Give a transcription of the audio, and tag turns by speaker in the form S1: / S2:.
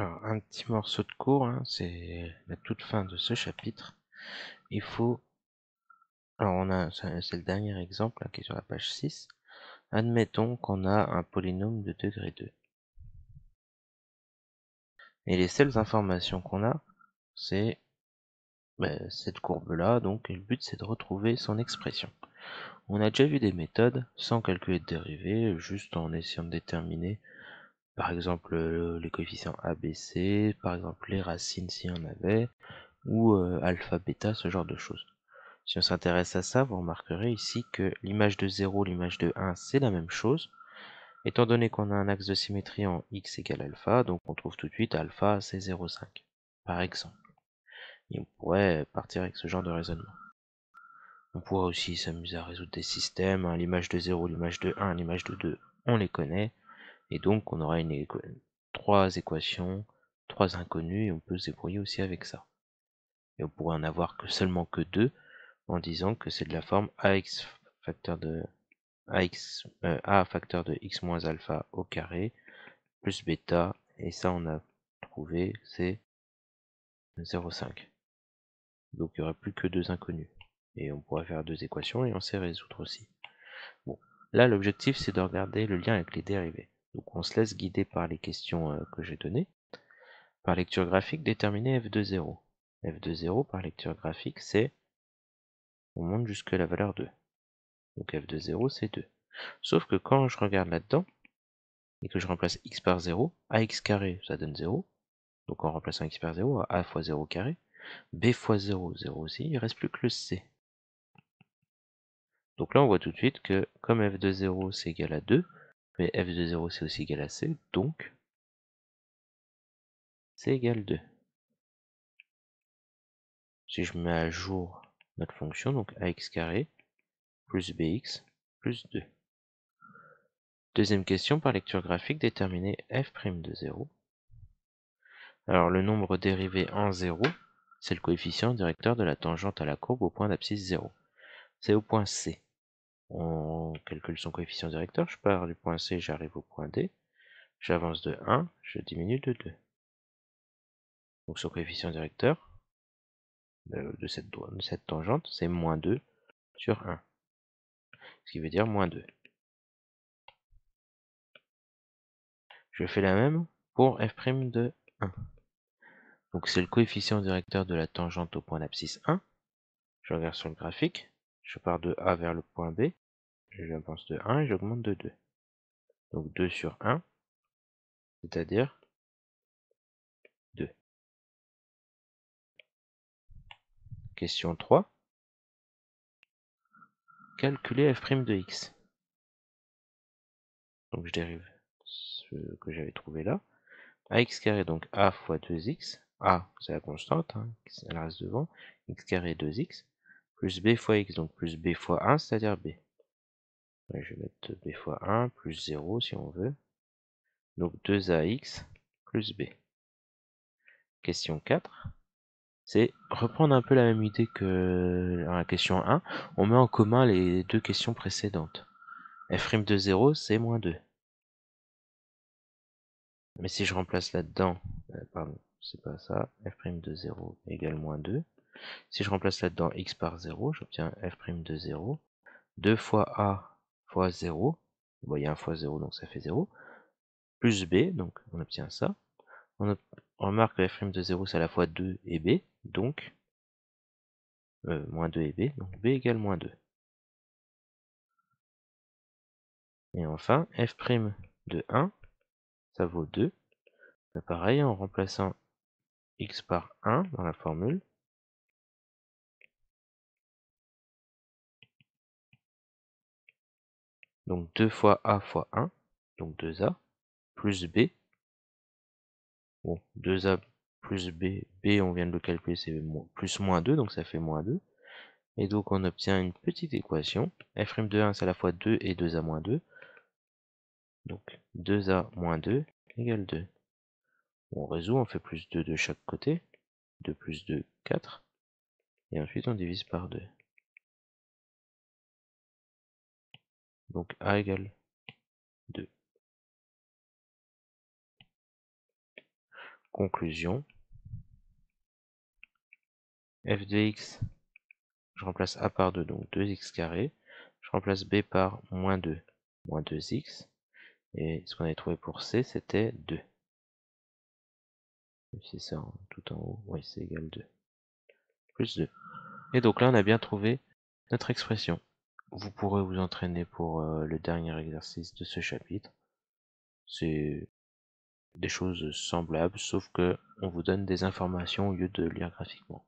S1: Alors, un petit morceau de cours, hein, c'est la toute fin de ce chapitre. Il faut... Alors, c'est le dernier exemple là, qui est sur la page 6. Admettons qu'on a un polynôme de degré 2. Et les seules informations qu'on a, c'est cette courbe-là, donc et le but c'est de retrouver son expression. On a déjà vu des méthodes sans calculer de dérivée, juste en essayant de déterminer, par exemple, les coefficients A, B, C, par exemple les racines s'il y en avait, ou alpha, bêta, ce genre de choses. Si on s'intéresse à ça, vous remarquerez ici que l'image de 0, l'image de 1, c'est la même chose. Étant donné qu'on a un axe de symétrie en x égale alpha, donc on trouve tout de suite alpha, c'est 0,5, par exemple. Et on pourrait partir avec ce genre de raisonnement. On pourrait aussi s'amuser à résoudre des systèmes, hein, l'image de 0, l'image de 1, l'image de 2, on les connaît, et donc on aura trois équations, trois inconnues, et on peut se débrouiller aussi avec ça. Et on pourrait en avoir seulement que deux, en disant que c'est de la forme ax facteur de a facteur de x moins alpha au carré plus bêta, et ça on a trouvé c'est 0,5. Donc il n'y aura plus que deux inconnus. Et on pourrait faire deux équations et on sait résoudre aussi. Bon, là l'objectif c'est de regarder le lien avec les dérivées. Donc on se laisse guider par les questions que j'ai données. Par lecture graphique, déterminer f de 0. f de 0 par lecture graphique c'est, on monte jusque la valeur 2. Donc f de 0 c'est 2. Sauf que quand je regarde là-dedans, et que je remplace x par 0, ax carré ça donne 0, donc en remplaçant x par 0, a fois 0 carré, b fois 0, 0 aussi, il ne reste plus que le c. Donc là on voit tout de suite que comme f de 0 c'est égal à 2, mais f de 0 c'est aussi égal à c, donc c'est égal à 2. Si je mets à jour notre fonction, donc ax carré plus bx plus 2. Deuxième question, par lecture graphique, déterminer f' de 0. Alors le nombre dérivé en 0, c'est le coefficient directeur de la tangente à la courbe au point d'abscisse 0. C'est au point C. On calcule son coefficient directeur, je pars du point C, j'arrive au point D, j'avance de 1, je diminue de 2. Donc son coefficient directeur de cette tangente, c'est moins 2 sur 1, ce qui veut dire moins 2. Je fais la même pour f' de 1. Donc c'est le coefficient directeur de la tangente au point d'abscisse 1. Je regarde sur le graphique, je pars de A vers le point B, j'avance de 1 et j'augmente de 2. Donc 2 sur 1, c'est-à-dire 2. Question 3. Calculer f' de x. Donc je dérive ce que j'avais trouvé là. Ax carré, donc a fois 2x. A, c'est la constante, hein, elle reste devant. X carré 2x. Plus b fois x, donc plus b fois 1, c'est-à-dire b. Ouais, je vais mettre b fois 1, plus 0 si on veut. Donc 2ax plus b. Question 4. C'est reprendre un peu la même idée que dans la question 1. On met en commun les deux questions précédentes. F' de 0, c'est moins 2. Mais si je remplace là-dedans, pardon, c'est pas ça, f' de 0 égale moins 2. Si je remplace là-dedans x par 0, j'obtiens f' de 0. 2 fois a fois 0, bon, il y a 1 fois 0, donc ça fait 0, plus b, donc on obtient ça. On remarque que f' de 0, c'est à la fois 2 et b, donc moins 2 et b, donc b égale moins 2. Et enfin, f' de 1, ça vaut 2. Pareil, en remplaçant x par 1 dans la formule, donc 2 fois a fois 1, donc 2a, plus b, bon, 2a plus b, b on vient de le calculer, c'est plus moins 2, donc ça fait moins 2. Et donc on obtient une petite équation, f' de 1 c'est à la fois 2 et 2a moins 2, donc 2a moins 2 égale 2. On résout, on fait plus 2 de chaque côté, 2 plus 2, 4, et ensuite on divise par 2. Donc a égale 2. Conclusion. f de x, je remplace a par 2, donc 2x carré. Je remplace b par moins 2, moins 2x. Et ce qu'on avait trouvé pour c, c'était 2. C'est ça, tout en haut, oui, c'est égal 2. Plus 2. Et donc là, on a bien trouvé notre expression. Vous pourrez vous entraîner pour le dernier exercice de ce chapitre. C'est des choses semblables, sauf que on vous donne des informations au lieu de lire graphiquement.